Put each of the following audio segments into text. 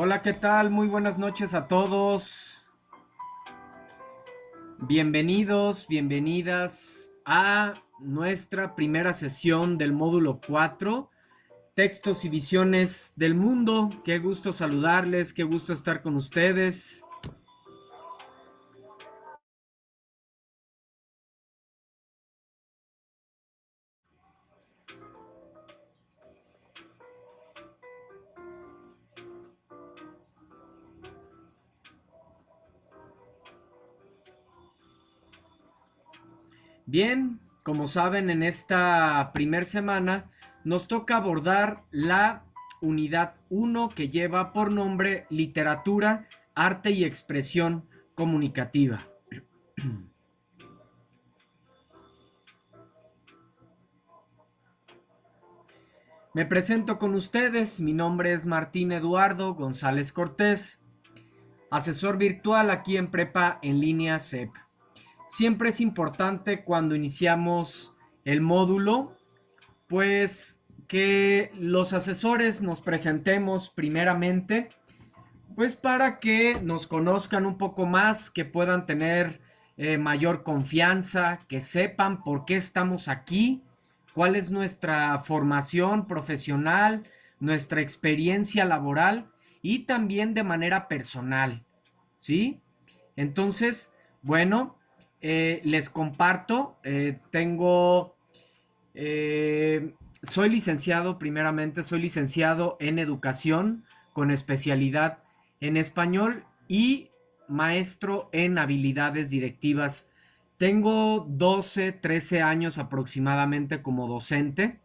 Hola, ¿qué tal? Muy buenas noches a todos. Bienvenidos, bienvenidas a nuestra primera sesión del módulo 4, Textos y Visiones del Mundo. Qué gusto saludarles, qué gusto estar con ustedes. Bien, como saben, en esta primer semana nos toca abordar la unidad 1 que lleva por nombre Literatura, Arte y Expresión Comunicativa. Me presento con ustedes, mi nombre es Martín Eduardo González Cortés, asesor virtual aquí en Prepa en línea CEP. Siempre es importante cuando iniciamos el módulo, pues que los asesores nos presentemos primeramente, pues para que nos conozcan un poco más, que puedan tener mayor confianza, que sepan por qué estamos aquí, cuál es nuestra formación profesional, nuestra experiencia laboral y también de manera personal, ¿sí? Entonces, bueno, les comparto, soy licenciado, primeramente, soy licenciado en educación con especialidad en español y maestro en habilidades directivas. Tengo 12, 13 años aproximadamente como docente,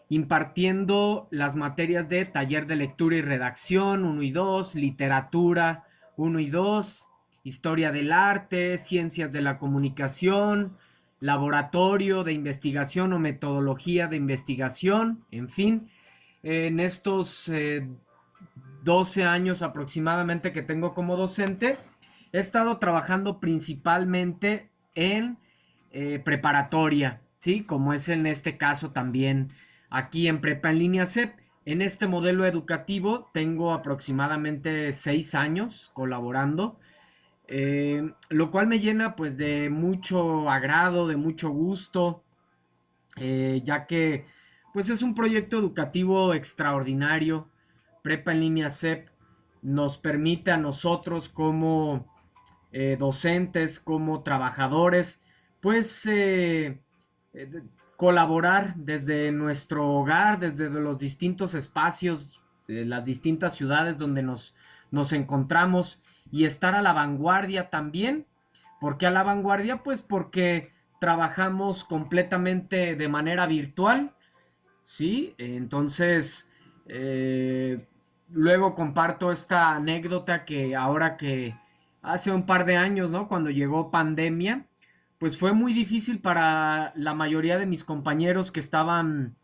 impartiendo las materias de taller de lectura y redacción 1 y 2, literatura 1 y 2, historia del arte, ciencias de la comunicación, laboratorio de investigación o metodología de investigación, en fin, en estos 12 años aproximadamente que tengo como docente, he estado trabajando principalmente en preparatoria, ¿sí? Como es en este caso también aquí en Prepa en línea CEP. En este modelo educativo tengo aproximadamente 6 años colaborando, lo cual me llena pues de mucho agrado, de mucho gusto, ya que pues es un proyecto educativo extraordinario. Prepa en línea CEP nos permite a nosotros como docentes, como trabajadores, pues eh, colaborar desde nuestro hogar, desde los distintos espacios, las distintas ciudades donde nos encontramos y estar a la vanguardia también. ¿Por qué a la vanguardia? Pues porque trabajamos completamente de manera virtual, ¿sí? Entonces, eh, luego comparto esta anécdota que ahora que hace un par de años, ¿no? Cuando llegó pandemia, pues fue muy difícil para la mayoría de mis compañeros que estaban,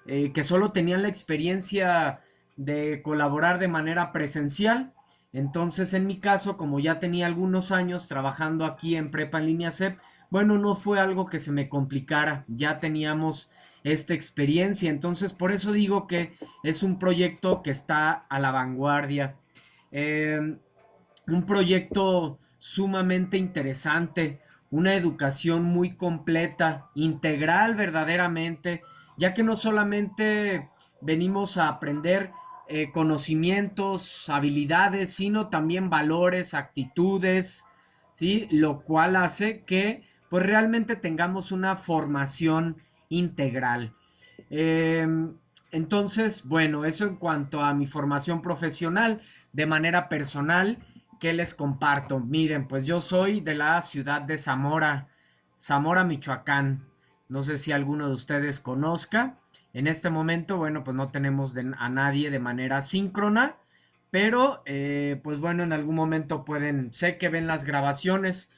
que solo tenían la experiencia de colaborar de manera presencial. Entonces, en mi caso, como ya tenía algunos años trabajando aquí en Prepa en línea CEP, bueno, no fue algo que se me complicara, ya teníamos esta experiencia, entonces por eso digo que es un proyecto que está a la vanguardia. Eh, un proyecto sumamente interesante, una educación muy completa, integral verdaderamente, ya que no solamente venimos a aprender conocimientos, habilidades, sino también valores, actitudes, ¿sí? Lo cual hace que pues realmente tengamos una formación integral. Eh, entonces, bueno, eso en cuanto a mi formación profesional. De manera personal, ¿qué les comparto? Miren, pues yo soy de la ciudad de Zamora, Zamora, Michoacán. No sé si alguno de ustedes conozca. En este momento, bueno, pues no tenemos a nadie de manera síncrona, pero pues bueno, en algún momento pueden, sé que ven las grabaciones.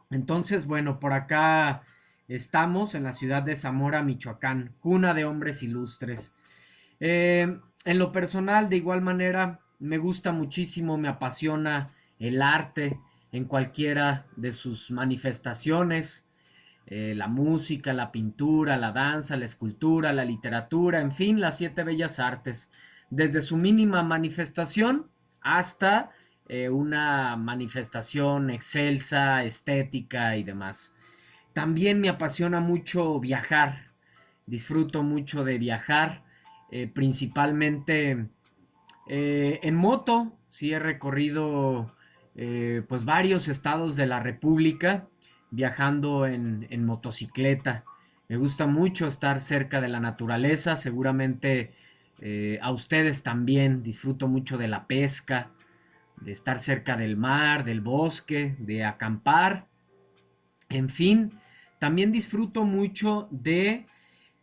Entonces, bueno, por acá estamos en la ciudad de Zamora, Michoacán, cuna de hombres ilustres. En lo personal, de igual manera, me gusta muchísimo, me apasiona el arte en cualquiera de sus manifestaciones, la música, la pintura, la danza, la escultura, la literatura, en fin, las siete bellas artes. desde su mínima manifestación hasta una manifestación excelsa, estética y demás. También me apasiona mucho viajar, disfruto mucho de viajar, principalmente en moto. Sí, he recorrido pues varios estados de la República viajando en motocicleta. Me gusta mucho estar cerca de la naturaleza, seguramente a ustedes también. Disfruto mucho de la pesca, de estar cerca del mar, del bosque, de acampar, en fin. También disfruto mucho de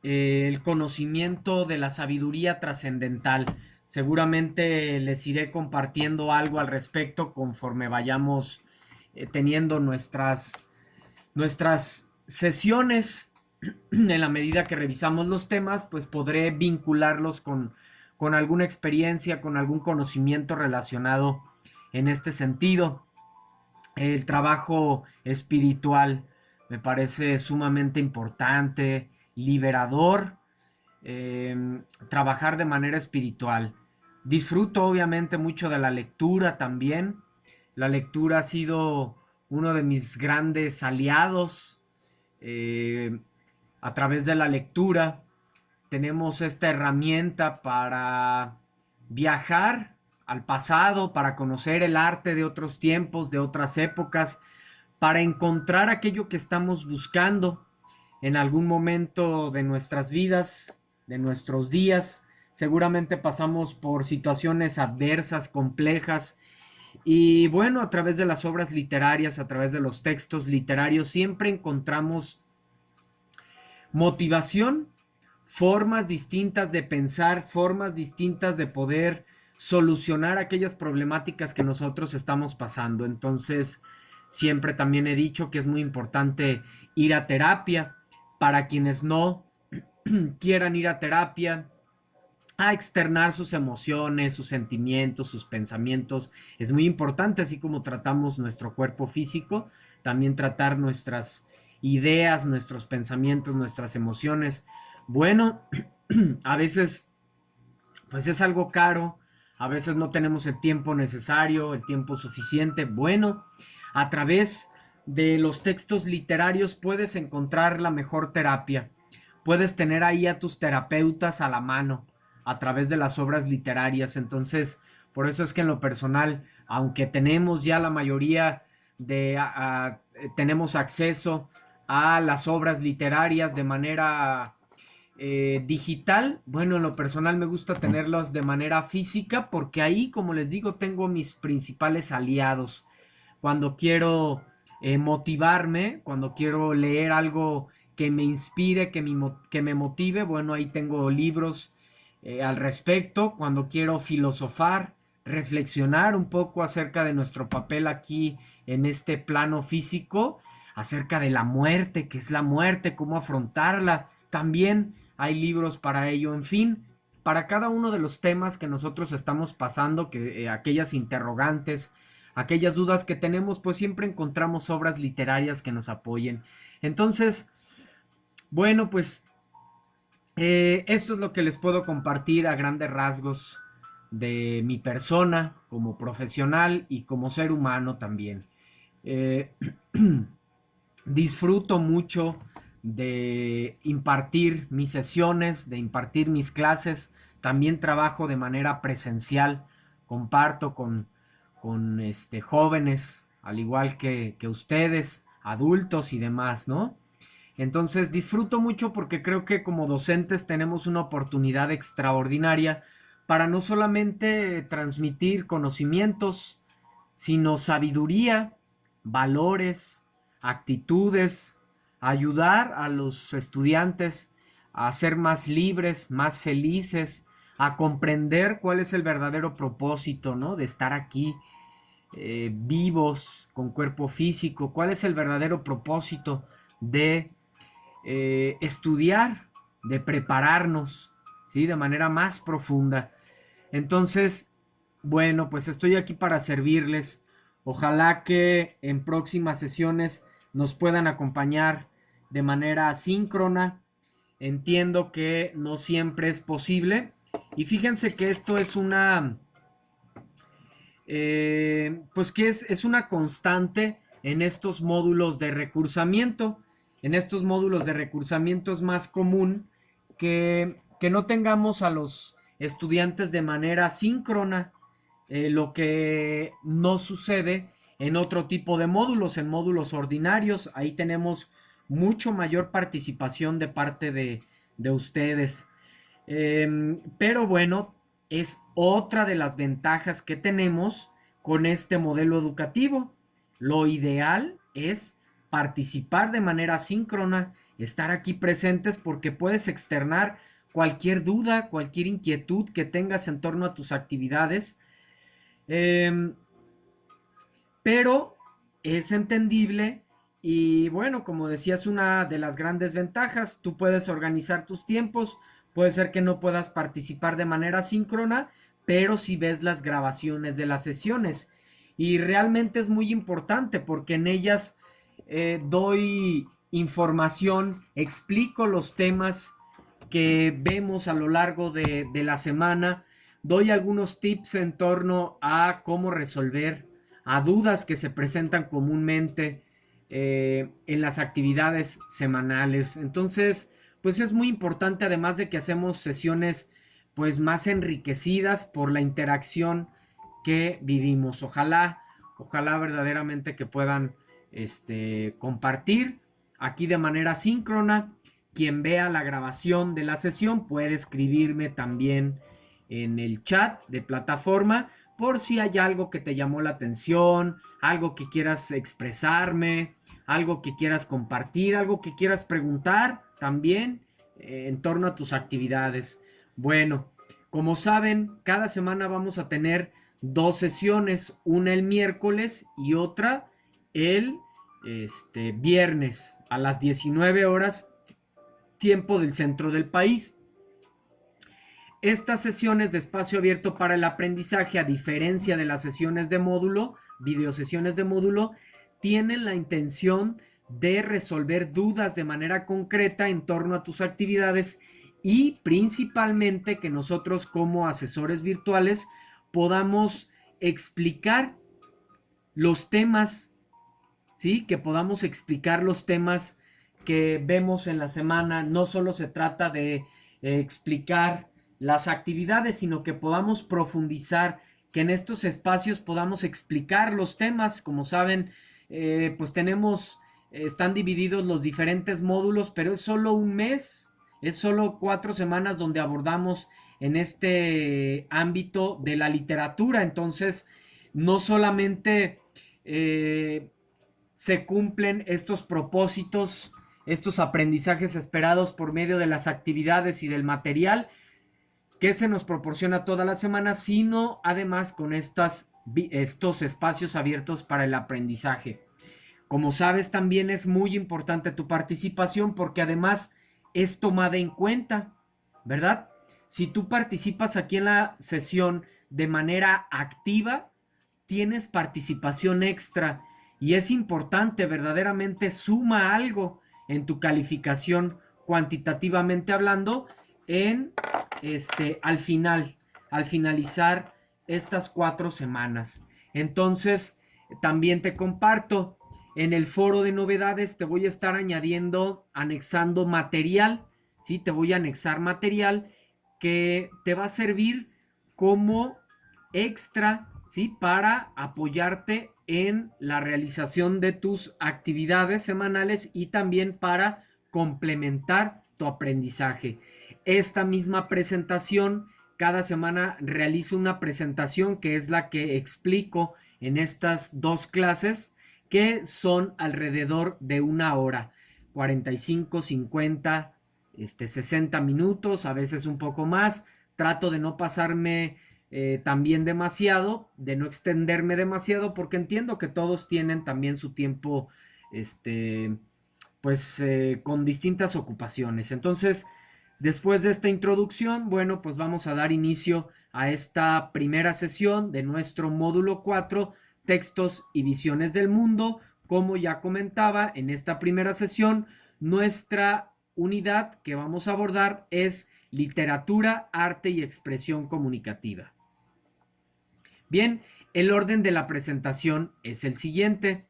el conocimiento de la sabiduría trascendental. Seguramente les iré compartiendo algo al respecto conforme vayamos teniendo nuestras sesiones. En la medida que revisamos los temas, pues podré vincularlos con alguna experiencia, con algún conocimiento relacionado en este sentido. El trabajo espiritual me parece sumamente importante, liberador, trabajar de manera espiritual. Disfruto obviamente mucho de la lectura también. La lectura ha sido uno de mis grandes aliados. eh, a través de la lectura tenemos esta herramienta para viajar al pasado, para conocer el arte de otros tiempos, de otras épocas, para encontrar aquello que estamos buscando en algún momento de nuestras vidas, de nuestros días. Seguramente pasamos por situaciones adversas, complejas, y bueno, a través de las obras literarias, a través de los textos literarios, siempre encontramos motivación, formas distintas de pensar, formas distintas de poder solucionar aquellas problemáticas que nosotros estamos pasando. Entonces, siempre también he dicho que es muy importante ir a terapia. Para quienes no quieran ir a terapia, a externar sus emociones, sus sentimientos, sus pensamientos, es muy importante, así como tratamos nuestro cuerpo físico, también tratar nuestras ideas, nuestros pensamientos, nuestras emociones. Bueno, a veces pues es algo caro, a veces no tenemos el tiempo necesario, el tiempo suficiente. Bueno, a través de los textos literarios puedes encontrar la mejor terapia. Puedes tener ahí a tus terapeutas a la mano a través de las obras literarias. Entonces, por eso es que en lo personal, aunque tenemos ya la mayoría tenemos acceso a las obras literarias de manera digital, bueno, en lo personal me gusta tenerlas de manera física porque ahí, como les digo, tengo mis principales aliados. Cuando quiero motivarme, cuando quiero leer algo que me inspire, que me motive, bueno, ahí tengo libros al respecto. Cuando quiero filosofar, reflexionar un poco acerca de nuestro papel aquí en este plano físico, acerca de la muerte, qué es la muerte, cómo afrontarla, también hay libros para ello. En fin, para cada uno de los temas que nosotros estamos pasando, que aquellas interrogantes, aquellas dudas que tenemos, pues siempre encontramos obras literarias que nos apoyen. Entonces, bueno, pues esto es lo que les puedo compartir a grandes rasgos de mi persona como profesional y como ser humano también. Eh, disfruto mucho de impartir mis sesiones, de impartir mis clases. También trabajo de manera presencial, comparto con jóvenes, al igual que ustedes, adultos y demás, ¿no? Entonces disfruto mucho porque creo que como docentes tenemos una oportunidad extraordinaria para no solamente transmitir conocimientos, sino sabiduría, valores, actitudes, ayudar a los estudiantes a ser más libres, más felices, a comprender cuál es el verdadero propósito, ¿no? De estar aquí vivos, con cuerpo físico, cuál es el verdadero propósito de estudiar, de prepararnos, ¿sí? De manera más profunda. Entonces, bueno, pues estoy aquí para servirles. Ojalá que en próximas sesiones nos puedan acompañar de manera síncrona. Entiendo que no siempre es posible Y fíjense que esto es una, pues que es una constante en estos módulos de recursamiento. En estos módulos de recursamiento es más común que no tengamos a los estudiantes de manera síncrona, lo que no sucede en otro tipo de módulos, en módulos ordinarios. Ahí tenemos mucho mayor participación de parte de ustedes. Pero bueno, es otra de las ventajas que tenemos con este modelo educativo. Lo ideal es participar de manera síncrona, estar aquí presentes porque puedes externar cualquier duda, cualquier inquietud que tengas en torno a tus actividades. Eh, pero es entendible y bueno, como decías, una de las grandes ventajas, tú puedes organizar tus tiempos, puede ser que no puedas participar de manera síncrona, pero si ves las grabaciones de las sesiones y realmente es muy importante porque en ellas doy información, explico los temas que vemos a lo largo de la semana, doy algunos tips en torno a cómo resolver a dudas que se presentan comúnmente en las actividades semanales. Entonces, pues es muy importante, además de que hacemos sesiones pues más enriquecidas por la interacción que vivimos. Ojalá verdaderamente que puedan compartir aquí de manera síncrona. Quien vea la grabación de la sesión puede escribirme también en el chat de plataforma por si hay algo que te llamó la atención, algo que quieras expresarme, algo que quieras compartir, algo que quieras preguntar también en torno a tus actividades. Bueno, como saben, cada semana vamos a tener dos sesiones, una el miércoles y otra el viernes a las 19 horas, tiempo del centro del país. Estas sesiones de espacio abierto para el aprendizaje, a diferencia de las sesiones de módulo, videosesiones de módulo, tienen la intención de resolver dudas de manera concreta en torno a tus actividades y principalmente que nosotros como asesores virtuales podamos explicar los temas, ¿sí? Que podamos explicar los temas que vemos en la semana. No solo se trata de explicar las actividades, sino que podamos profundizar, que en estos espacios podamos explicar los temas. Como saben, pues están divididos los diferentes módulos, pero es solo un mes, es solo 4 semanas donde abordamos en este ámbito de la literatura. Entonces, no solamente se cumplen estos propósitos, estos aprendizajes esperados por medio de las actividades y del material que se nos proporciona toda la semana, sino además con estos espacios abiertos para el aprendizaje. Como sabes, también es muy importante tu participación porque además es tomada en cuenta, ¿verdad? Si tú participas aquí en la sesión de manera activa, tienes participación extra y es importante, verdaderamente suma algo en tu calificación cuantitativamente hablando en al final, al finalizar estas 4 semanas. Entonces, también te comparto, en el foro de novedades te voy a estar anexando material, ¿sí? Te voy a anexar material que te va a servir como extra, ¿sí? Para apoyarte en la realización de tus actividades semanales y también para complementar tu aprendizaje. Esta misma presentación, cada semana realizo una presentación que es la que explico en estas dos clases, que son alrededor de una hora, 45, 50, 60 minutos, a veces un poco más. Trato de no pasarme también demasiado, de no extenderme demasiado, porque entiendo que todos tienen también su tiempo, pues con distintas ocupaciones. Entonces, después de esta introducción, bueno, pues vamos a dar inicio a esta primera sesión de nuestro módulo 4, textos y visiones del mundo. Como ya comentaba, en esta primera sesión, nuestra unidad que vamos a abordar es literatura, arte y expresión comunicativa. Bien, el orden de la presentación es el siguiente.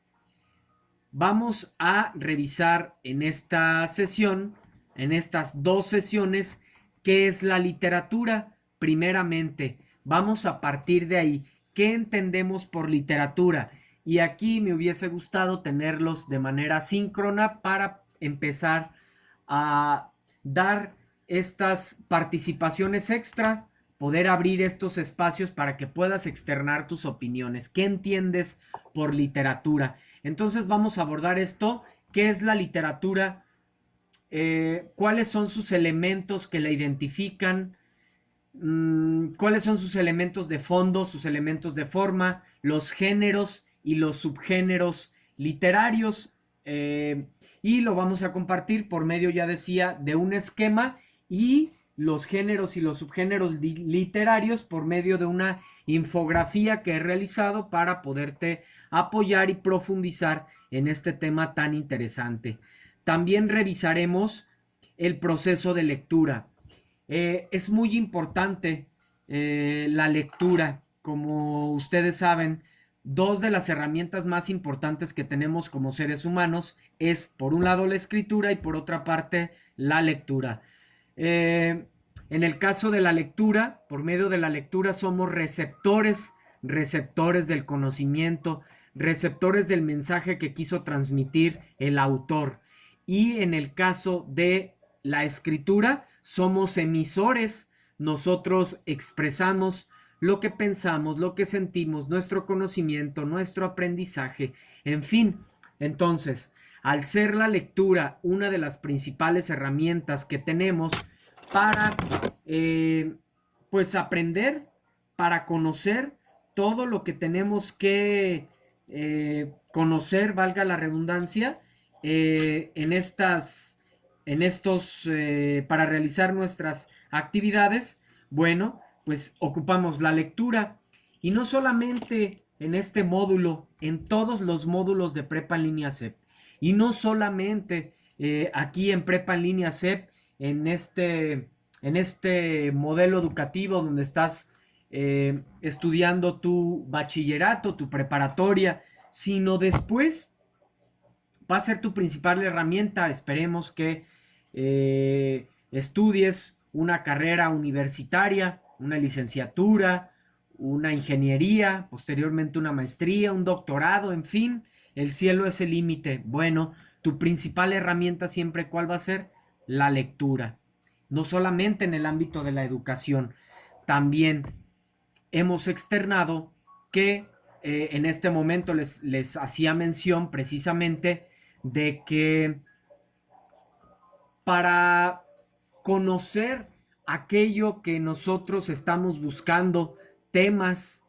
Vamos a revisar en esta sesión, en estas dos sesiones, qué es la literatura. Primeramente, vamos a partir de ahí. ¿Qué entendemos por literatura? Y aquí me hubiese gustado tenerlos de manera síncrona para empezar a dar estas participaciones extra, poder abrir estos espacios para que puedas externar tus opiniones. ¿Qué entiendes por literatura? Entonces vamos a abordar esto. ¿Qué es la literatura? ¿Cuáles son sus elementos que la identifican? ¿Cuáles son sus elementos de fondo, sus elementos de forma, los géneros y los subgéneros literarios? Y lo vamos a compartir por medio, ya decía, de un esquema, y los géneros y los subgéneros literarios por medio de una infografía que he realizado para poderte apoyar y profundizar en este tema tan interesante. También revisaremos el proceso de lectura. Es muy importante la lectura. Como ustedes saben, dos de las herramientas más importantes que tenemos como seres humanos es, por un lado, la escritura y por otra parte, la lectura. En el caso de la lectura, por medio de la lectura somos receptores del conocimiento, receptores del mensaje que quiso transmitir el autor. Y en el caso de la escritura, somos emisores. Nosotros expresamos lo que pensamos, lo que sentimos, nuestro conocimiento, nuestro aprendizaje, en fin. Entonces, al ser la lectura una de las principales herramientas que tenemos para pues aprender, para conocer todo lo que tenemos que conocer, valga la redundancia, en estos, para realizar nuestras actividades. Bueno, pues ocupamos la lectura, y no solamente en este módulo, en todos los módulos de Prepa en Línea CEP, y no solamente aquí en Prepa en Línea CEP, en este modelo educativo donde estás estudiando tu bachillerato, tu preparatoria, sino después va a ser tu principal herramienta. Esperemos que estudies una carrera universitaria, una licenciatura, una ingeniería, posteriormente una maestría, un doctorado, en fin, el cielo es el límite. Bueno, tu principal herramienta siempre, ¿cuál va a ser? La lectura. No solamente en el ámbito de la educación, también hemos externado que en este momento les hacía mención precisamente de que para conocer aquello que nosotros estamos buscando, temas,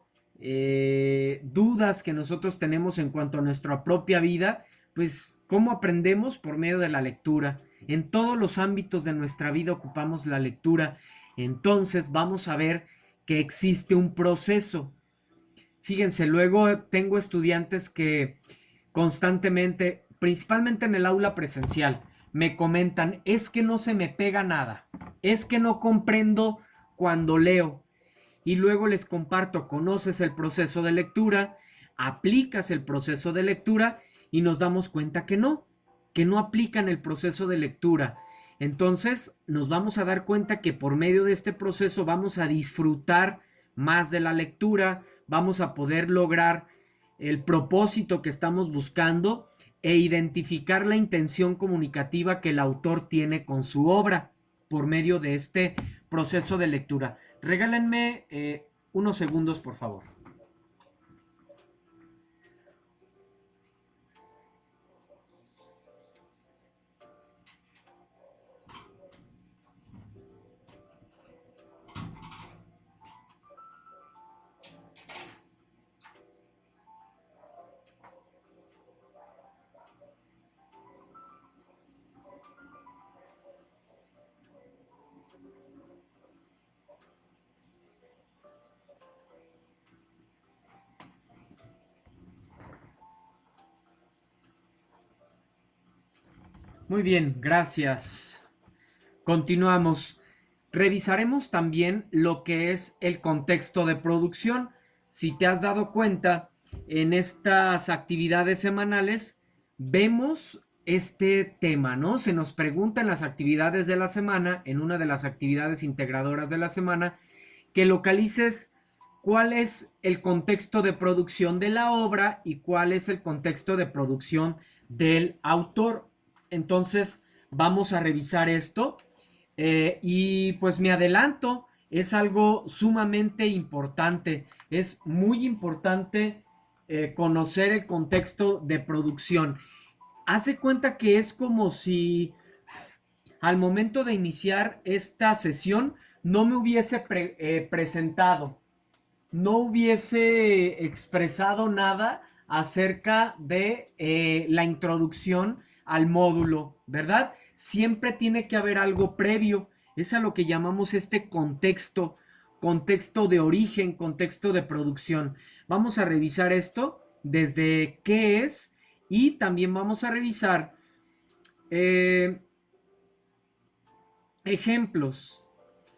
dudas que nosotros tenemos en cuanto a nuestra propia vida, pues ¿cómo aprendemos? Por medio de la lectura. En todos los ámbitos de nuestra vida ocupamos la lectura. Entonces vamos a ver que existe un proceso. Fíjense, luego tengo estudiantes que constantemente, principalmente en el aula presencial, me comentan: es que no se me pega nada, es que no comprendo cuando leo. Y luego les comparto: conoces el proceso de lectura, aplicas el proceso de lectura, y nos damos cuenta que no aplican el proceso de lectura. Entonces nos vamos a dar cuenta que por medio de este proceso vamos a disfrutar más de la lectura, vamos a poder lograr el propósito que estamos buscando e identificar la intención comunicativa que el autor tiene con su obra por medio de este proceso de lectura. Regálenme unos segundos, por favor. Muy bien, gracias. Continuamos. Revisaremos también lo que es el contexto de producción. Si te has dado cuenta, en estas actividades semanales vemos este tema, ¿no? Se nos pregunta en las actividades de la semana, en una de las actividades integradoras de la semana, que localices cuál es el contexto de producción de la obra y cuál es el contexto de producción del autor. Entonces, vamos a revisar esto. Y pues me adelanto, es algo sumamente importante. Es muy importante conocer el contexto de producción. Haz de cuenta que es como si al momento de iniciar esta sesión no me hubiese presentado, no hubiese expresado nada acerca de la introducción al módulo, ¿verdad? Siempre tiene que haber algo previo. Es a lo que llamamos este contexto, contexto de origen, contexto de producción. Vamos a revisar esto desde qué es y también vamos a revisar eh, ejemplos,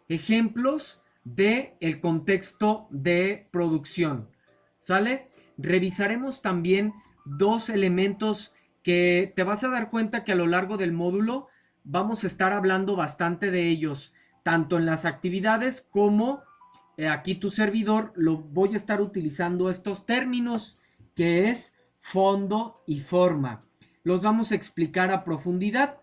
ejemplos de el contexto de producción. ¿Sale? Revisaremos también dos elementos que te vas a dar cuenta que a lo largo del módulo vamos a estar hablando bastante de ellos, tanto en las actividades como aquí tu servidor lo voy a estar utilizando estos términos que es fondo y forma. Los vamos a explicar a profundidad.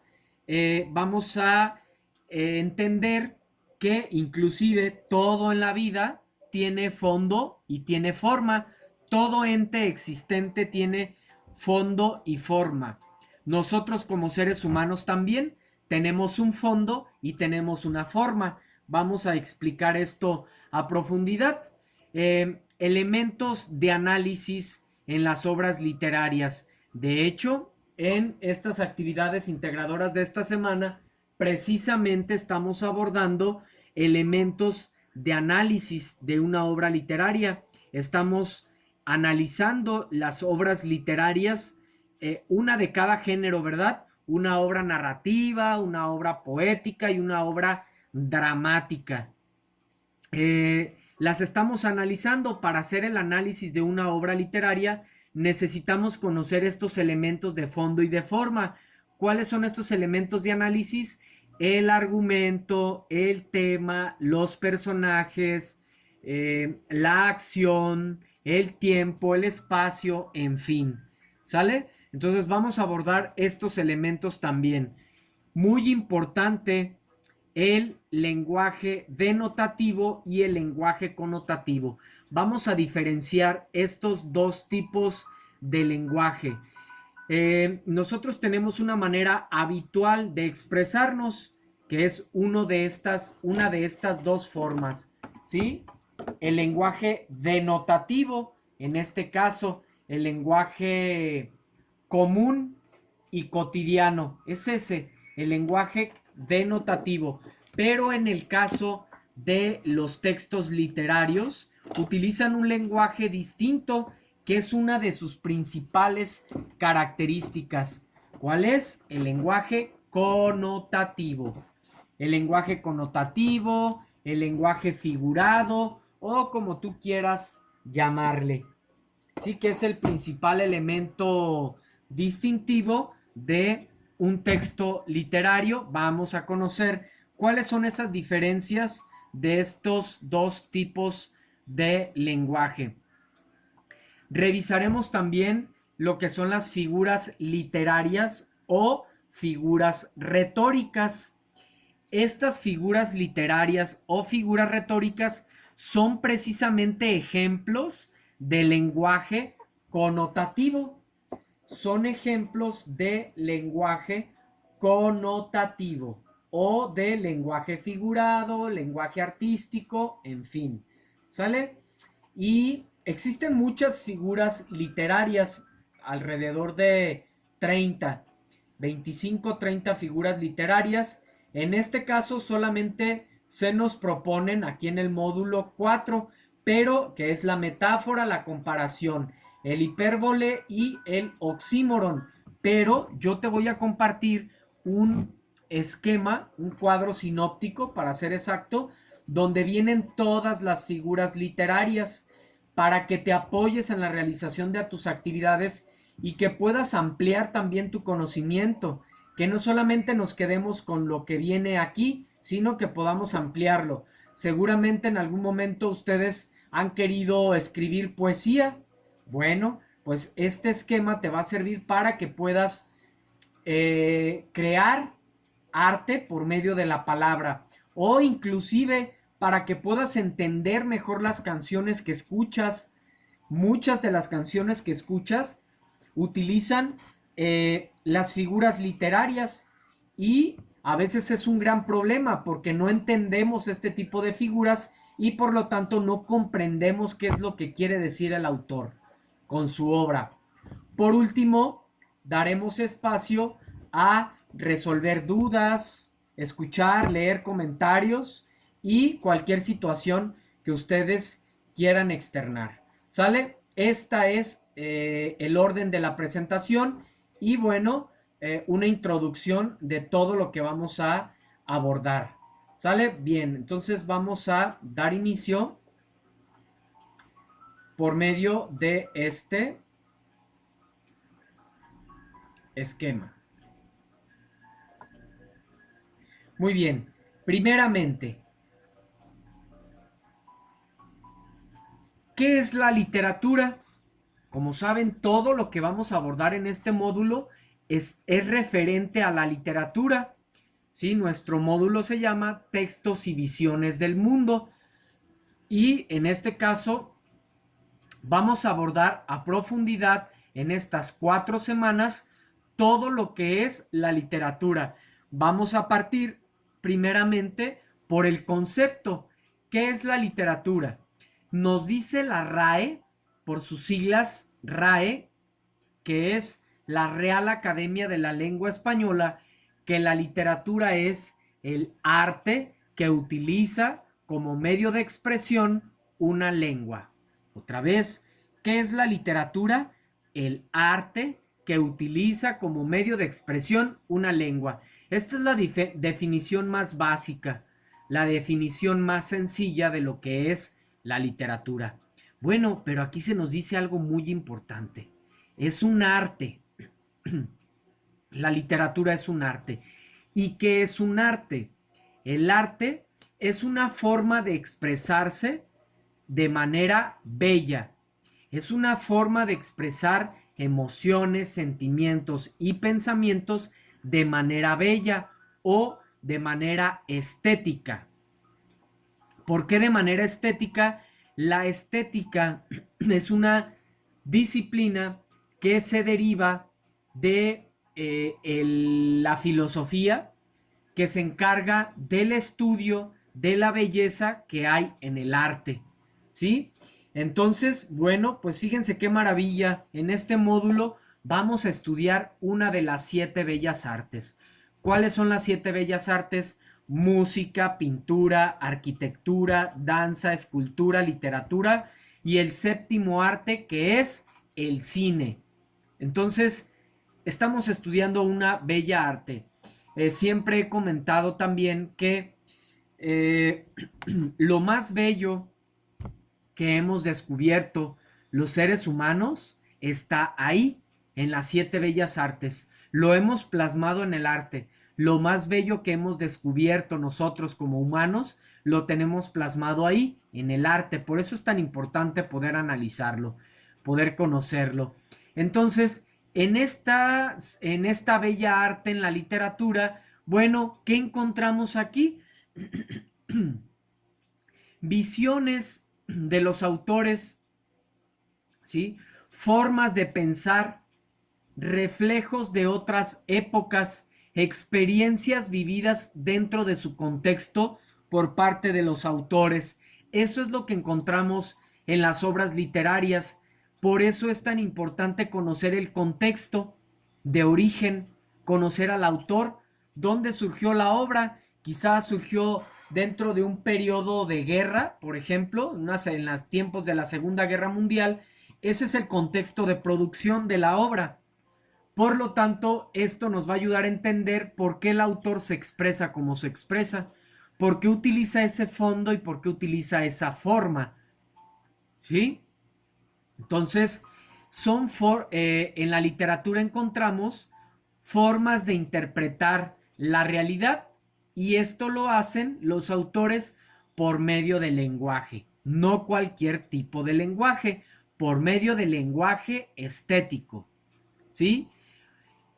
Vamos a entender que inclusive todo en la vida tiene fondo y tiene forma. Todo ente existente tiene fondo y forma. Nosotros como seres humanos también tenemos un fondo y tenemos una forma. Vamos a explicar esto a profundidad. Elementos de análisis en las obras literarias. De hecho, en estas actividades integradoras de esta semana, precisamente estamos abordando elementos de análisis de una obra literaria. Estamos analizando las obras literarias, una de cada género, ¿verdad? Una obra narrativa, una obra poética y una obra dramática. Las estamos analizando. Para hacer el análisis de una obra literaria necesitamos conocer estos elementos de fondo y de forma. ¿Cuáles son estos elementos de análisis? El argumento, el tema, los personajes, la acción, el tiempo, el espacio, en fin. ¿Sale? Entonces vamos a abordar estos elementos también. Muy importante el lenguaje denotativo y el lenguaje connotativo. Vamos a diferenciar estos dos tipos de lenguaje. Nosotros tenemos una manera habitual de expresarnos, que es una de estas dos formas, ¿sí? El lenguaje denotativo, en este caso, el lenguaje común y cotidiano, es ese, el lenguaje denotativo. Pero en el caso de los textos literarios, utilizan un lenguaje distinto que es una de sus principales características. ¿Cuál es? El lenguaje connotativo. El lenguaje connotativo, el lenguaje figurado o como tú quieras llamarle. Sí, que es el principal elemento distintivo de un texto literario. Vamos a conocer cuáles son esas diferencias de estos dos tipos de lenguaje. Revisaremos también lo que son las figuras literarias o figuras retóricas. Estas figuras literarias o figuras retóricas son precisamente ejemplos de lenguaje connotativo. Son ejemplos de lenguaje connotativo o de lenguaje figurado, lenguaje artístico, en fin. ¿Sale? Y existen muchas figuras literarias, alrededor de 30, 25, 30 figuras literarias. En este caso solamente se nos proponen aquí en el módulo 4, pero que es la metáfora, la comparación, el hipérbole y el oxímoron. Pero yo te voy a compartir un esquema, un cuadro sinóptico para ser exacto, donde vienen todas las figuras literarias para que te apoyes en la realización de tus actividades y que puedas ampliar también tu conocimiento, que no solamente nos quedemos con lo que viene aquí, sino que podamos ampliarlo. Seguramente en algún momento ustedes han querido escribir poesía. Bueno, pues este esquema te va a servir para que puedas crear arte por medio de la palabra o inclusive para que puedas entender mejor las canciones que escuchas. Muchas de las canciones que escuchas utilizan las figuras literarias y a veces es un gran problema porque no entendemos este tipo de figuras y por lo tanto no comprendemos qué es lo que quiere decir el autor con su obra. Por último, daremos espacio a resolver dudas, escuchar, leer comentarios y cualquier situación que ustedes quieran externar. ¿Sale? Esta es el orden de la presentación y bueno, una introducción de todo lo que vamos a abordar. ¿Sale? Bien, entonces vamos a dar inicio por medio de este esquema. Muy bien, primeramente, ¿qué es la literatura? Como saben, todo lo que vamos a abordar en este módulo es referente a la literatura. ¿Sí? Nuestro módulo se llama Textos y Visiones del Mundo. Y en este caso vamos a abordar a profundidad en estas 4 semanas todo lo que es la literatura. Vamos a partir primeramente por el concepto. ¿Qué es la literatura? Nos dice la RAE, por sus siglas RAE, que es la Real Academia de la Lengua Española, que la literatura es el arte que utiliza como medio de expresión una lengua. Otra vez, ¿qué es la literatura? El arte que utiliza como medio de expresión una lengua. Esta es la definición más básica, la definición más sencilla de lo que es la literatura. Bueno, pero aquí se nos dice algo muy importante. Es un arte. La literatura es un arte. ¿Y qué es un arte? El arte es una forma de expresarse de manera bella. Es una forma de expresar emociones, sentimientos y pensamientos de manera bella o de manera estética. ¿Por qué de manera estética? La estética es una disciplina que se deriva de la filosofía, que se encarga del estudio de la belleza que hay en el arte, ¿sí? Entonces, bueno, pues fíjense qué maravilla. En este módulo vamos a estudiar una de las 7 bellas artes. ¿Cuáles son las 7 bellas artes? Música, pintura, arquitectura, danza, escultura, literatura y el séptimo arte que es el cine. Entonces, estamos estudiando una bella arte. Siempre he comentado también que lo más bello que hemos descubierto los seres humanos está ahí, en las 7 bellas artes. Lo hemos plasmado en el arte. Lo más bello que hemos descubierto nosotros como humanos, lo tenemos plasmado ahí, en el arte. Por eso es tan importante poder analizarlo, poder conocerlo. Entonces, en esta bella arte, en la literatura, bueno, ¿qué encontramos aquí? Visiones de los autores, ¿sí? Formas de pensar, reflejos de otras épocas, experiencias vividas dentro de su contexto por parte de los autores. Eso es lo que encontramos en las obras literarias. Por eso es tan importante conocer el contexto de origen, conocer al autor, dónde surgió la obra. Quizás surgió dentro de un periodo de guerra, por ejemplo, en los tiempos de la Segunda Guerra Mundial. Ese es el contexto de producción de la obra. Por lo tanto, esto nos va a ayudar a entender por qué el autor se expresa como se expresa, por qué utiliza ese fondo y por qué utiliza esa forma. ¿Sí? Entonces, en la literatura encontramos formas de interpretar la realidad y esto lo hacen los autores por medio del lenguaje, no cualquier tipo de lenguaje, por medio del lenguaje estético, ¿sí?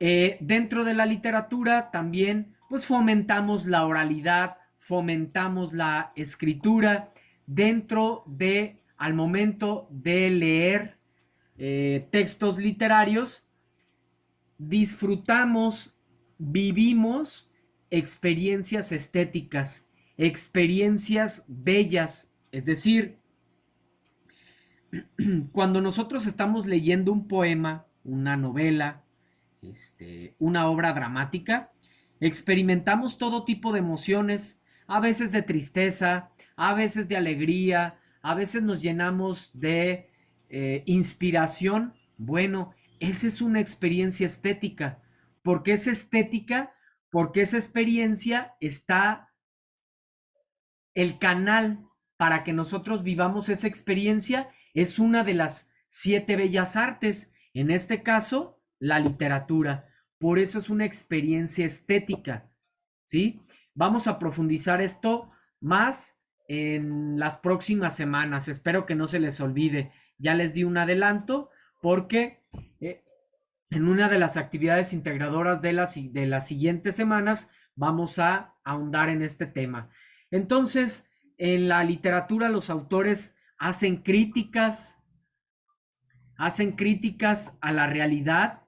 Dentro de la literatura también pues fomentamos la oralidad, fomentamos la escritura dentro de, al momento de leer textos literarios, disfrutamos, vivimos experiencias estéticas, experiencias bellas, es decir, cuando nosotros estamos leyendo un poema, una novela, una obra dramática, experimentamos todo tipo de emociones, a veces de tristeza, a veces de alegría, a veces nos llenamos de inspiración. Bueno, esa es una experiencia estética. ¿Por qué es estética? Porque esa experiencia está el canal para que nosotros vivamos esa experiencia es una de las 7 bellas artes, en este caso, la literatura. Por eso es una experiencia estética, ¿sí? Vamos a profundizar esto más en las próximas semanas. Espero que no se les olvide. Ya les di un adelanto porque eh, en una de las actividades integradoras de las siguientes semanas vamos a ahondar en este tema. Entonces, en la literatura los autores hacen críticas a la realidad,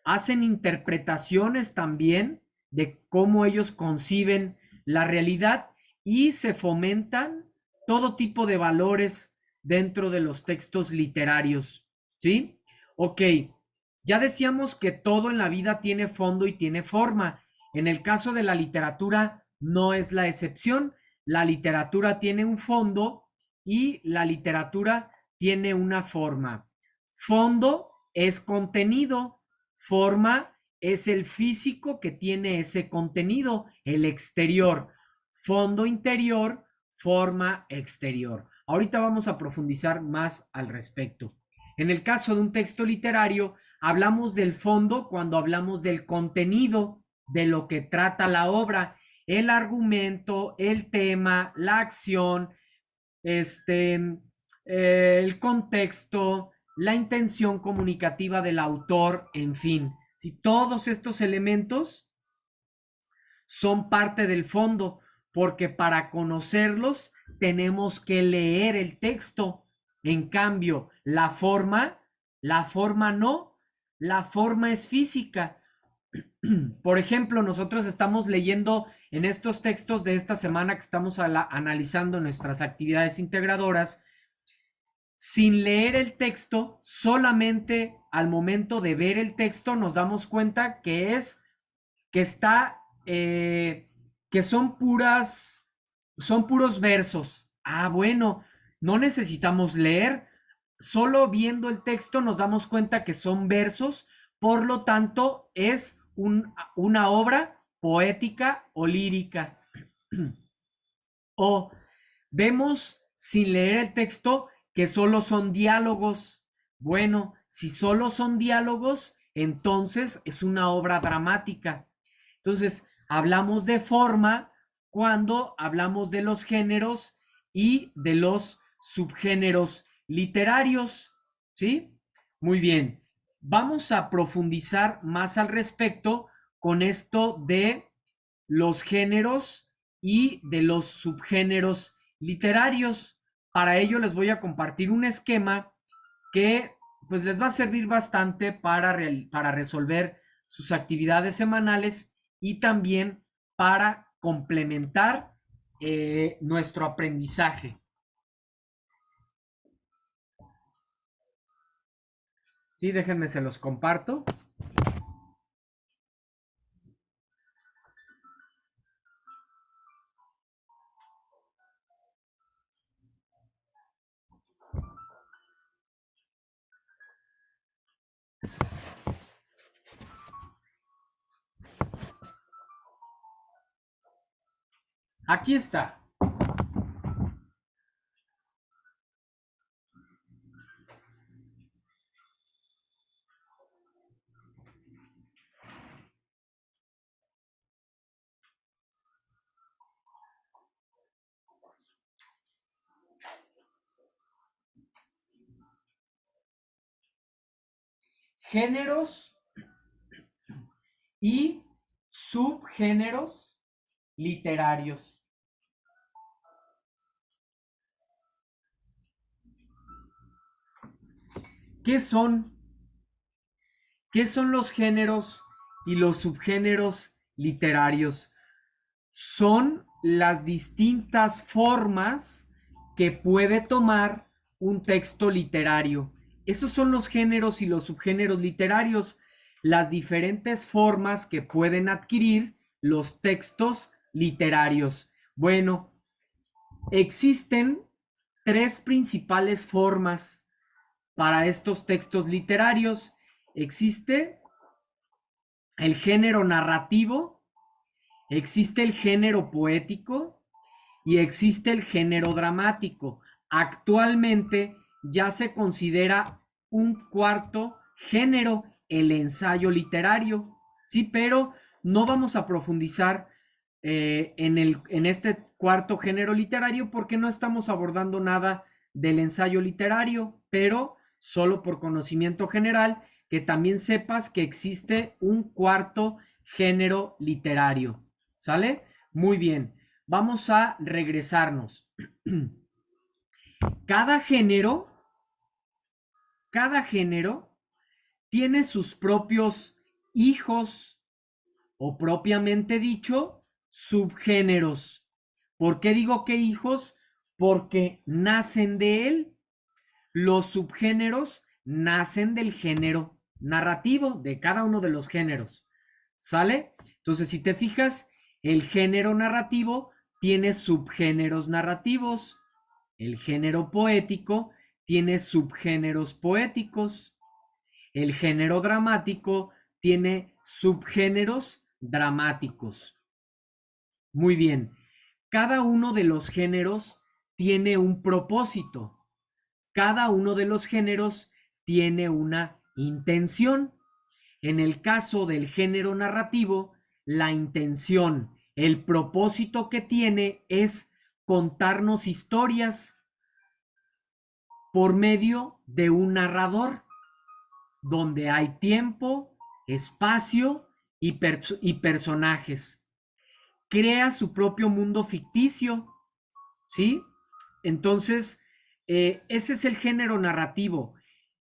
hacen interpretaciones también de cómo ellos conciben la realidad y se fomentan todo tipo de valores dentro de los textos literarios, ¿sí? Ok, ya decíamos que todo en la vida tiene fondo y tiene forma. En el caso de la literatura no es la excepción. La literatura tiene un fondo y la literatura tiene una forma. Fondo es contenido, forma es el físico que tiene ese contenido, el exterior. Fondo interior, forma exterior. Ahorita vamos a profundizar más al respecto. En el caso de un texto literario, hablamos del fondo cuando hablamos del contenido, de lo que trata la obra, el argumento, el tema, la acción, el contexto, la intención comunicativa del autor, en fin. Si todos estos elementos son parte del fondo, porque para conocerlos tenemos que leer el texto. En cambio, la forma no, la forma es física. Por ejemplo, nosotros estamos leyendo en estos textos de esta semana que estamos analizando nuestras actividades integradoras, sin leer el texto, solamente al momento de ver el texto nos damos cuenta que está, que son puros versos. Ah, bueno, no necesitamos leer, solo viendo el texto nos damos cuenta que son versos, por lo tanto es una obra poética o lírica. O vemos sin leer el texto que solo son diálogos. Bueno, si solo son diálogos, entonces es una obra dramática. Entonces, hablamos de forma cuando hablamos de los géneros y de los subgéneros literarios. ¿Sí? Muy bien. Vamos a profundizar más al respecto con esto de los géneros y de los subgéneros literarios. Para ello les voy a compartir un esquema que pues les va a servir bastante para resolver sus actividades semanales y también para complementar nuestro aprendizaje. Sí, déjenme se los comparto. Aquí está. Géneros y subgéneros literarios. ¿Qué son? ¿Qué son los géneros y los subgéneros literarios? Son las distintas formas que puede tomar un texto literario. Esos son los géneros y los subgéneros literarios, las diferentes formas que pueden adquirir los textos literarios. Bueno, existen tres principales formas para estos textos literarios. Existe el género narrativo, existe el género poético y existe el género dramático. Actualmente ya se considera un cuarto género, el ensayo literario, ¿sí? Pero no vamos a profundizar en este cuarto género literario porque no estamos abordando nada del ensayo literario, pero solo por conocimiento general, que también sepas que existe un cuarto género literario. ¿Sale? Muy bien. Vamos a regresarnos. Cada género, cada género tiene sus propios hijos o propiamente dicho, subgéneros. ¿Por qué digo que hijos? Porque nacen de él. Los subgéneros nacen del género narrativo, de cada uno de los géneros. ¿Sale? Entonces, si te fijas, el género narrativo tiene subgéneros narrativos. El género poético tiene subgéneros poéticos. El género dramático tiene subgéneros dramáticos. Muy bien. Cada uno de los géneros tiene un propósito. Cada uno de los géneros tiene una intención. En el caso del género narrativo, la intención, el propósito que tiene es contarnos historias por medio de un narrador, donde hay tiempo, espacio y personajes. Crea su propio mundo ficticio, ¿sí? Entonces, ese es el género narrativo.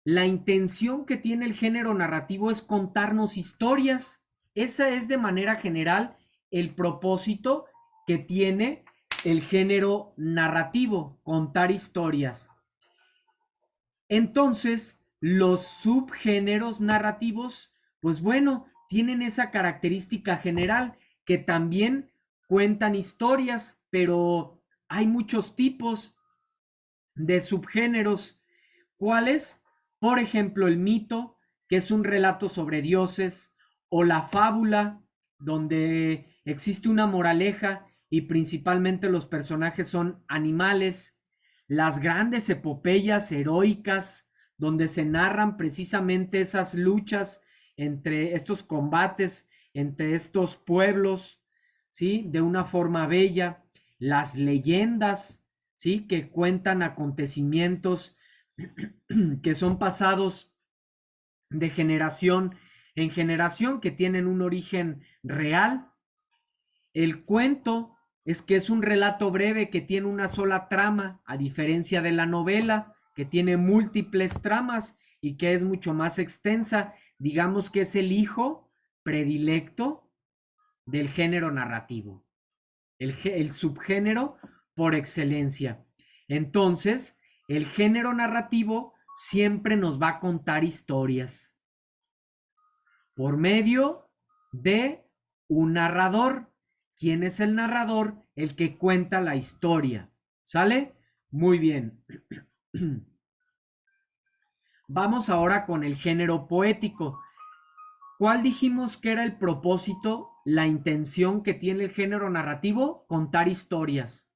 La intención que tiene el género narrativo es contarnos historias. Esa es de manera general el propósito que tiene el género narrativo, contar historias. Entonces, los subgéneros narrativos, pues bueno, tienen esa característica general que también cuentan historias, pero hay muchos tipos de subgéneros. ¿Cuáles? Por ejemplo, el mito, que es un relato sobre dioses, o la fábula, donde existe una moraleja y principalmente los personajes son animales, las grandes epopeyas heroicas, donde se narran precisamente esas luchas entre estos combates, entre estos pueblos, ¿sí? De una forma bella, las leyendas, ¿sí? Que cuentan acontecimientos que son pasados de generación en generación, que tienen un origen real. El cuento es que es un relato breve que tiene una sola trama, a diferencia de la novela, que tiene múltiples tramas y que es mucho más extensa. Digamos que es el hijo predilecto del género narrativo, el subgénero por excelencia. Entonces, el género narrativo siempre nos va a contar historias por medio de un narrador. ¿Quién es el narrador? El que cuenta la historia. ¿Sale? Muy bien. Vamos ahora con el género poético. ¿Cuál dijimos que era el propósito? la intención que tiene el género narrativo? Contar historias.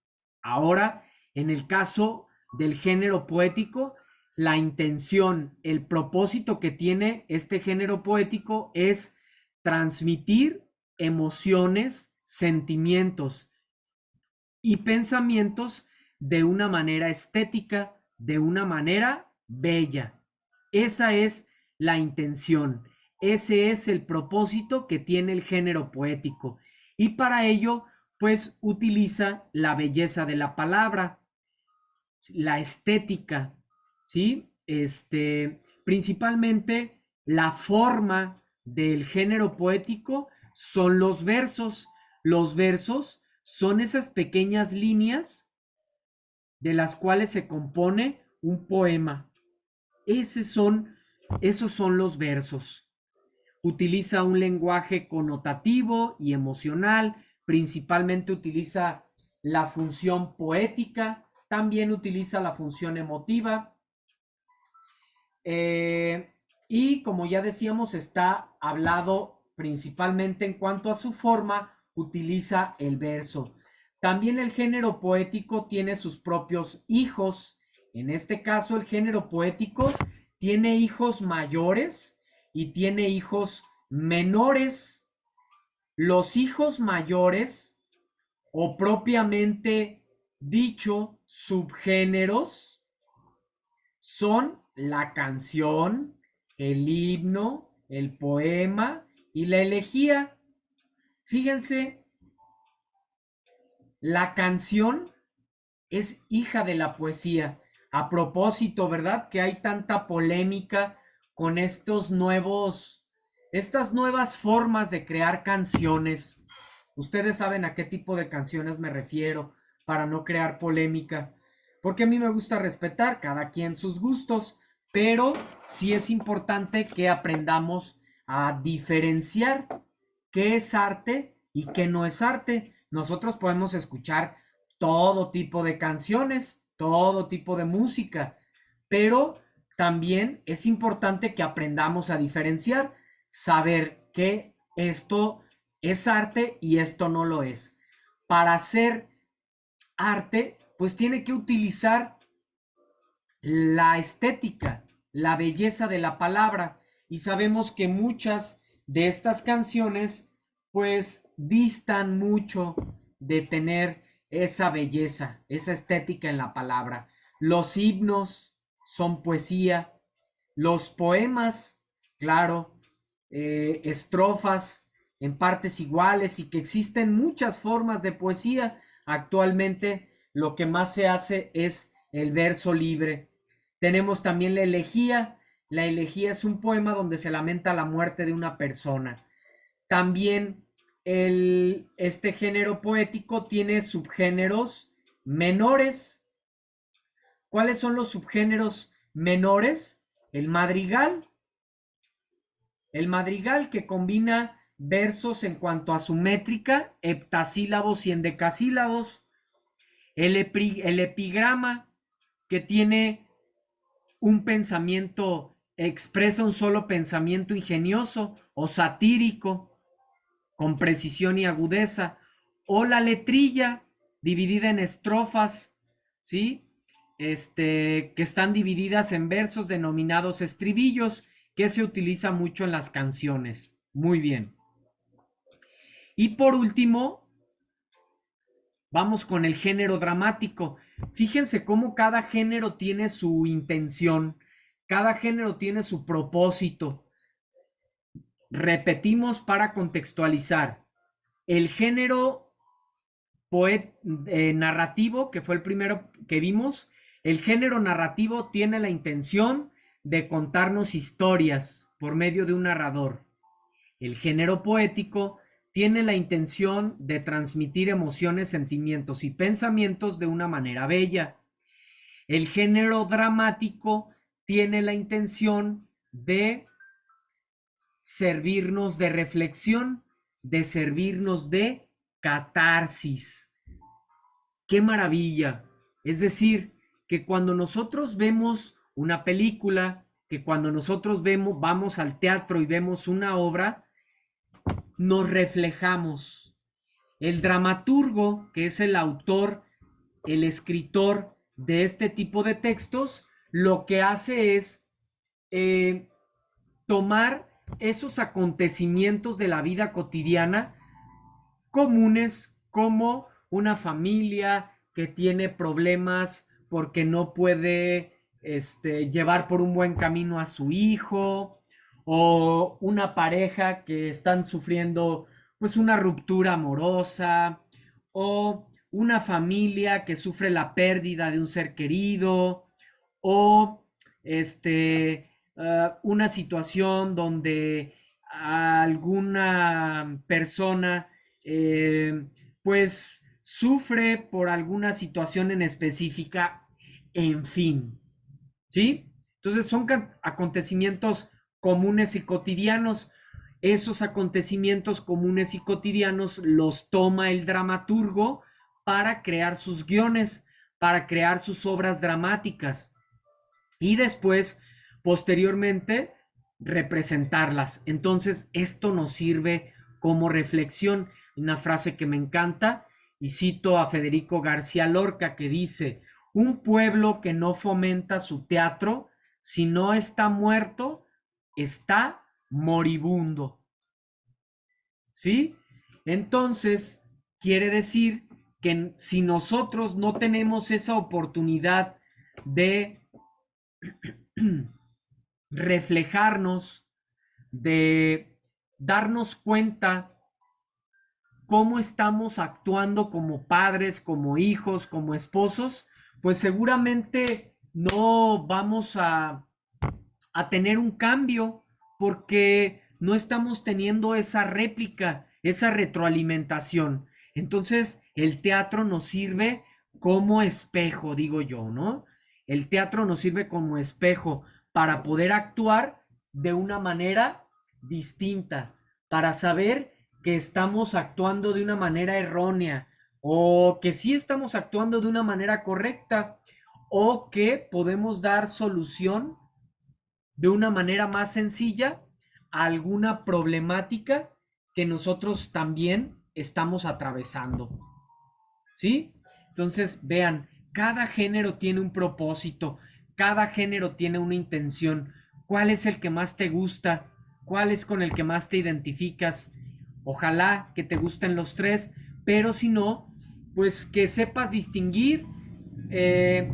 Ahora, en el caso del género poético, la intención, el propósito que tiene este género poético es transmitir emociones, sentimientos y pensamientos de una manera estética, de una manera bella. Esa es la intención, ese es el propósito que tiene el género poético. Y para ello, pues utiliza la belleza de la palabra, la estética, ¿sí? Principalmente la forma del género poético son los versos. Los versos son esas pequeñas líneas de las cuales se compone un poema. Esos son, esos son los versos. Utiliza un lenguaje connotativo y emocional, principalmente utiliza la función poética, también utiliza la función emotiva. Y como ya decíamos, está hablado principalmente en cuanto a su forma, utiliza el verso. También el género poético tiene sus propios hijos. En este caso, el género poético tiene hijos mayores y tiene hijos menores. Los hijos mayores, o propiamente dicho, subgéneros, son la canción, el himno, el poema y la elegía. Fíjense, la canción es hija de la poesía. A propósito, ¿verdad? Que hay tanta polémica con estas nuevas formas de crear canciones. Ustedes saben a qué tipo de canciones me refiero para no crear polémica. Porque a mí me gusta respetar cada quien sus gustos, pero sí es importante que aprendamos a diferenciar qué es arte y qué no es arte. Nosotros podemos escuchar todo tipo de canciones, todo tipo de música, pero también es importante que aprendamos a diferenciar, saber que esto es arte y esto no lo es. Para hacer arte, pues tiene que utilizar la estética, la belleza de la palabra, y sabemos que muchas de estas canciones pues distan mucho de tener esa belleza, esa estética en la palabra. Los himnos son poesía, los poemas, claro, estrofas en partes iguales, y que existen muchas formas de poesía. Actualmente lo que más se hace es el verso libre. Tenemos también la elegía. La elegía es un poema donde se lamenta la muerte de una persona. También este género poético tiene subgéneros menores. ¿Cuáles son los subgéneros menores? El madrigal que combina versos en cuanto a su métrica, heptasílabos y endecasílabos. El epigrama que tiene un pensamiento, expresa un solo pensamiento ingenioso o satírico, con precisión y agudeza. O la letrilla, dividida en estrofas, ¿sí? Que están divididas en versos denominados estribillos, que se utiliza mucho en las canciones. Muy bien. Y por último, vamos con el género dramático. Fíjense cómo cada género tiene su intención, cada género tiene su propósito. Repetimos para contextualizar. El género narrativo, que fue el primero que vimos, el género narrativo tiene la intención de contarnos historias por medio de un narrador. El género poético tiene la intención de transmitir emociones, sentimientos y pensamientos de una manera bella. El género dramático tiene la intención de servirnos de reflexión, de servirnos de catarsis. ¡Qué maravilla! Es decir, que cuando nosotros vemos una película, que cuando nosotros vamos al teatro y vemos una obra, nos reflejamos. El dramaturgo, que es el autor, el escritor de este tipo de textos, lo que hace es eh, tomar esos acontecimientos de la vida cotidiana comunes, como una familia que tiene problemas porque no puede llevar por un buen camino a su hijo, o una pareja que están sufriendo pues una ruptura amorosa, o una familia que sufre la pérdida de un ser querido, o una situación donde alguna persona eh, pues sufre por alguna situación en específica, en fin, ¿sí? Entonces son acontecimientos comunes y cotidianos. Esos acontecimientos comunes y cotidianos los toma el dramaturgo para crear sus guiones, para crear sus obras dramáticas y después, posteriormente, representarlas. Entonces, esto nos sirve como reflexión. Una frase que me encanta, y cito a Federico García Lorca, que dice: un pueblo que no fomenta su teatro, si no está muerto, está moribundo. ¿Sí? Entonces, quiere decir que si nosotros no tenemos esa oportunidad de reflejarnos, de darnos cuenta cómo estamos actuando como padres, como hijos, como esposos, pues seguramente no vamos a tener un cambio porque no estamos teniendo esa réplica, esa retroalimentación. Entonces, el teatro nos sirve como espejo, digo yo, ¿no? El teatro nos sirve como espejo para poder actuar de una manera distinta, para saber que estamos actuando de una manera errónea o que sí estamos actuando de una manera correcta o que podemos dar solución de una manera más sencilla a alguna problemática que nosotros también estamos atravesando. ¿Sí? Entonces, vean, cada género tiene un propósito, cada género tiene una intención. ¿Cuál es el que más te gusta? ¿Cuál es con el que más te identificas? Ojalá que te gusten los tres, pero si no, pues que sepas distinguir eh,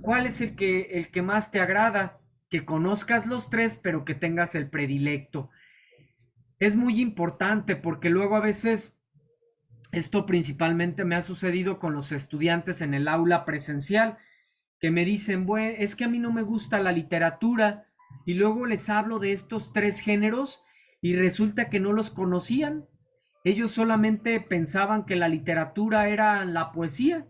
cuál es el que más te agrada, que conozcas los tres, pero que tengas el predilecto. Es muy importante porque luego a veces esto principalmente me ha sucedido con los estudiantes en el aula presencial, que me dicen, bueno, es que a mí no me gusta la literatura, y luego les hablo de estos tres géneros y resulta que no los conocían. Ellos solamente pensaban que la literatura era la poesía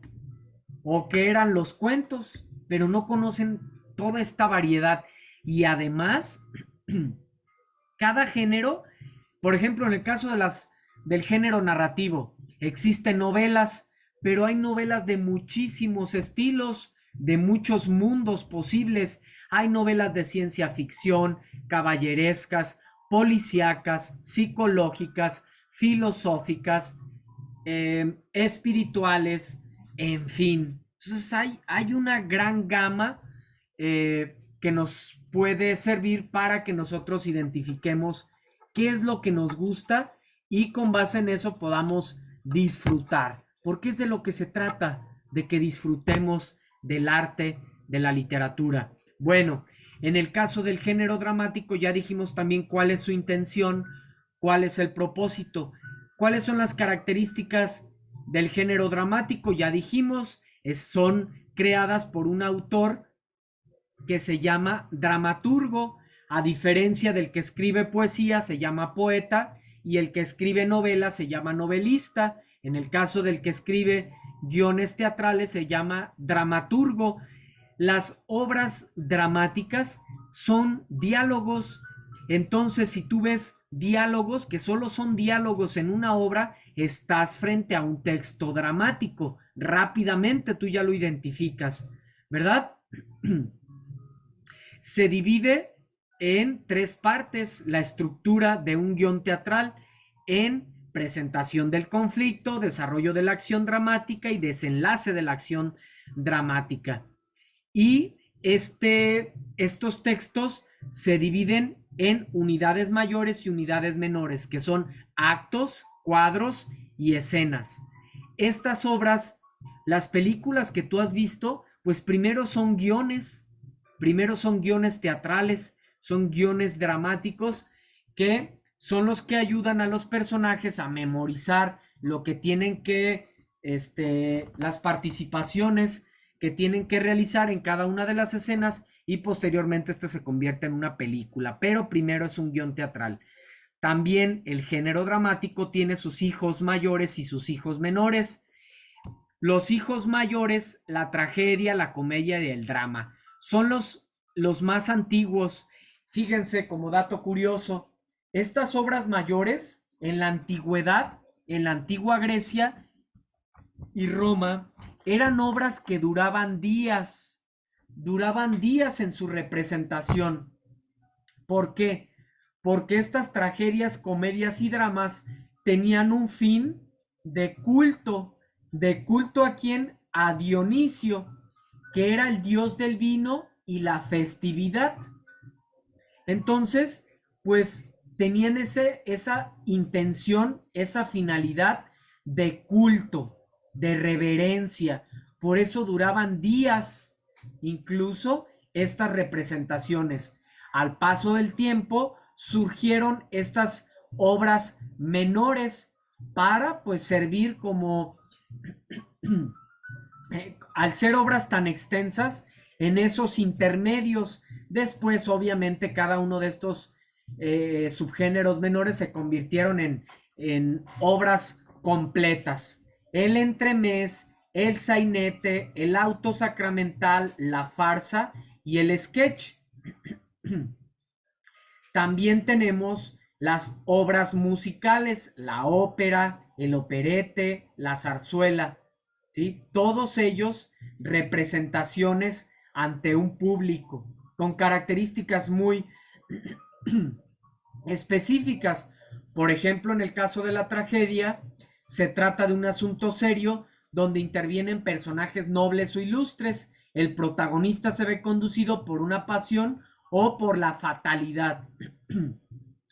o que eran los cuentos, pero no conocen toda esta variedad. Y además, cada género, por ejemplo, en el caso del género narrativo, existen novelas, pero hay novelas de muchísimos estilos, de muchos mundos posibles. Hay novelas de ciencia ficción, caballerescas, policíacas, psicológicas, filosóficas, espirituales, en fin. Entonces hay una gran gama que nos puede servir para que nosotros identifiquemos qué es lo que nos gusta y con base en eso podamos disfrutar. Porque es de lo que se trata, de que disfrutemos del arte, de la literatura. Bueno, en el caso del género dramático ya dijimos también cuál es su intención, cuál es el propósito. ¿Cuáles son las características del género dramático? Ya dijimos, son creadas por un autor que se llama dramaturgo, a diferencia del que escribe poesía, se llama poeta, y el que escribe novela se llama novelista. En el caso del que escribe guiones teatrales se llama dramaturgo. Las obras dramáticas son diálogos. Entonces, si tú ves diálogos que solo son diálogos en una obra, estás frente a un texto dramático. Rápidamente tú ya lo identificas, ¿verdad? Se divide en tres partes la estructura de un guión teatral. en presentación del conflicto, desarrollo de la acción dramática y desenlace de la acción dramática. Y estos textos se dividen en unidades mayores y unidades menores, que son actos, cuadros y escenas. Estas obras, las películas que tú has visto, pues primero son guiones teatrales, son guiones dramáticos que son los que ayudan a los personajes a memorizar lo que tienen que, las participaciones que tienen que realizar en cada una de las escenas y posteriormente se convierte en una película, pero primero es un guión teatral. También el género dramático tiene sus hijos mayores y sus hijos menores. Los hijos mayores, la tragedia, la comedia y el drama, son los más antiguos. Fíjense, como dato curioso, estas obras mayores en la antigüedad, en la antigua Grecia y Roma, eran obras que duraban días en su representación. ¿Por qué? Porque estas tragedias, comedias y dramas tenían un fin de culto a quién, a Dionisio, que era el dios del vino y la festividad. Entonces, pues tenían esa intención, esa finalidad de culto, de reverencia. Por eso duraban días, incluso estas representaciones. Al paso del tiempo surgieron estas obras menores para pues servir como al ser obras tan extensas en esos intermedios. Después, obviamente, cada uno de estos subgéneros menores se convirtieron en obras completas. El entremés, el sainete, el auto sacramental, la farsa y el sketch. También tenemos las obras musicales, la ópera, el operete, la zarzuela, ¿sí? Todos ellos representaciones ante un público con características muy específicas. Por ejemplo, en el caso de la tragedia, se trata de un asunto serio donde intervienen personajes nobles o ilustres. El protagonista se ve conducido por una pasión o por la fatalidad.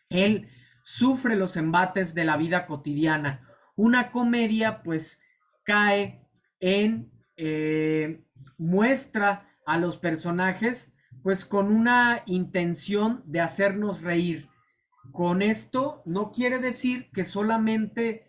Él sufre los embates de la vida cotidiana. Una comedia pues cae en muestra a los personajes pues con una intención de hacernos reír. Con esto no quiere decir que solamente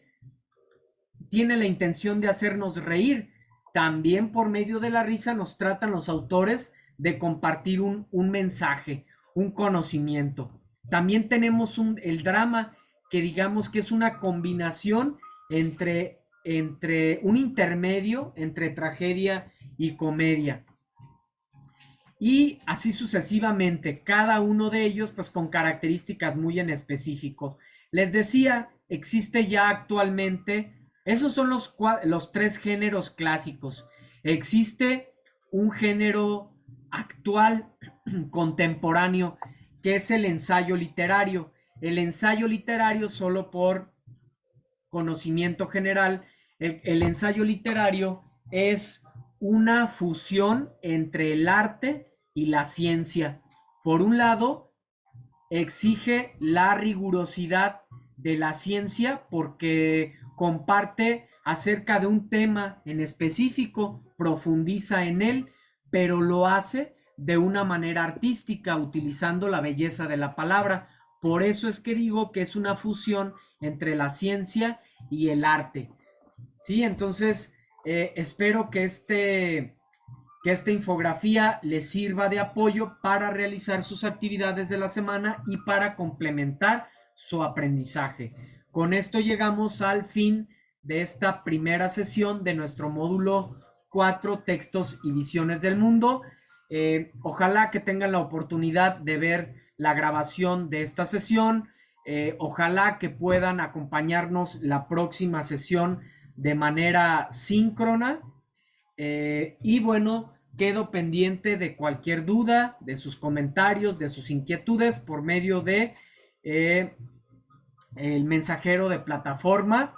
tiene la intención de hacernos reír. También por medio de la risa nos tratan los autores de compartir un mensaje, un conocimiento. También tenemos el drama, que digamos que es una combinación entre un intermedio entre tragedia y comedia. Y así sucesivamente, cada uno de ellos pues con características muy en específico. Les decía, existe ya actualmente, esos son los tres géneros clásicos. Existe un género actual, contemporáneo, que es el ensayo literario. El ensayo literario, solo por conocimiento general, el ensayo literario es una fusión entre el arte y la ciencia. Por un lado, exige la rigurosidad de la ciencia porque comparte acerca de un tema en específico, profundiza en él, pero lo hace de una manera artística, utilizando la belleza de la palabra. Por eso es que digo que es una fusión entre la ciencia y el arte. Sí, entonces espero que esta infografía les sirva de apoyo para realizar sus actividades de la semana y para complementar su aprendizaje. Con esto llegamos al fin de esta primera sesión de nuestro módulo 4, textos y visiones del mundo. Ojalá que tengan la oportunidad de ver la grabación de esta sesión. Ojalá que puedan acompañarnos la próxima sesión de manera síncrona. Y bueno, quedo pendiente de cualquier duda, de sus comentarios, de sus inquietudes por medio de el mensajero de plataforma.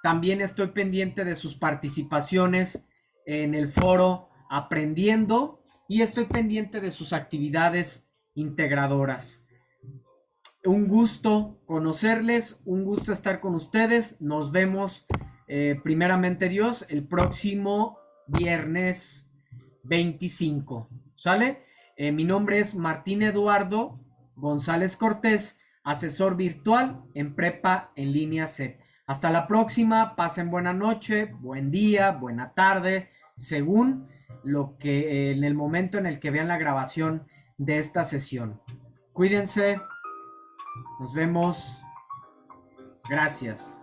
También estoy pendiente de sus participaciones en el foro Aprendiendo y estoy pendiente de sus actividades integradoras. Un gusto conocerles, un gusto estar con ustedes. Nos vemos, primeramente Dios, el próximo viernes 25. ¿Sale? Mi nombre es Martín Eduardo González Cortés, asesor virtual en Prepa en línea C. Hasta la próxima, pasen buena noche, buen día, buena tarde, según lo que en el momento en el que vean la grabación de esta sesión. Cuídense, nos vemos. Gracias.